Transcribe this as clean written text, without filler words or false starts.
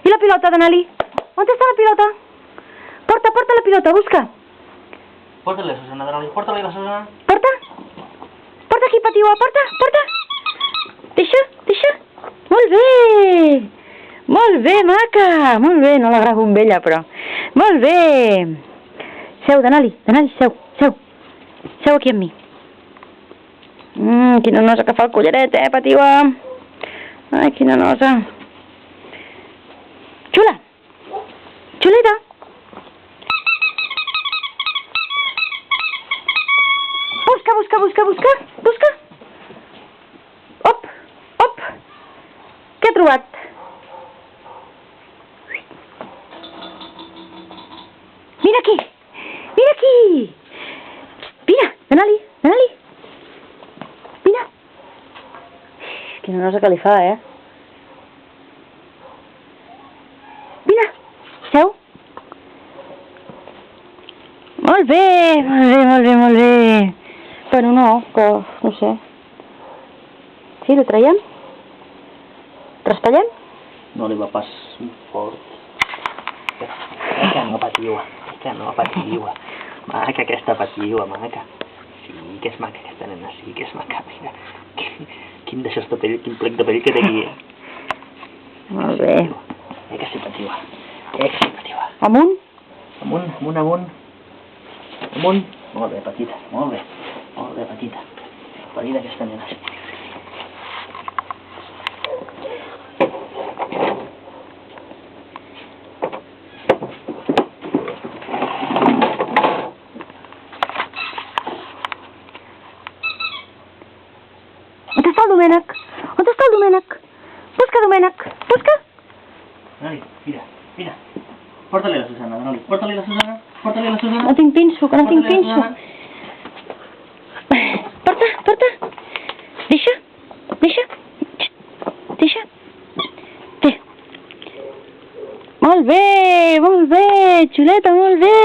I la pilota, Denali? On està la pilota? Porta la pilota, busca. Porta-li la Susana, Denali, porta-li la Susana. Porta. Porta aquí, Patiua, porta. Deixa. Molt bé. Molt bé, maca. Molt bé, no l'agrado amb ella, però. Molt bé. Seu, Denali, seu. Seu aquí amb mi. Quina nosa que fa el collaret, Patiua. Ai, quina nosa. Xuleta. Busca. Op. Què ha trobat? Mira aquí. Vine, Denali. Vine. Quina nosa que li fa, Vine. Seu. Molt bé. Bueno, no, que no sé. Sí, lo traiem? Raspallem? No li va pas fort. Que no, Patiua. Maca, aquesta Patiua, maca. Sí, que és maca aquesta nena, sí, que és maca. Mira, quin d'això de pell, quin plec de pell que té aquí. Molt bé. Que sí, Patiua. Amunt? Amunt. Molt bé, petita, molt bé, petita. Petita aquesta nena. On està el Domènec? Busca. Denali, mira. Porta-li la Susana, Denali. Porta-li la Susana. No tinc pinso, que no tinc pinso. Porta. Deixa. Té. Molt bé, xuleta, molt bé.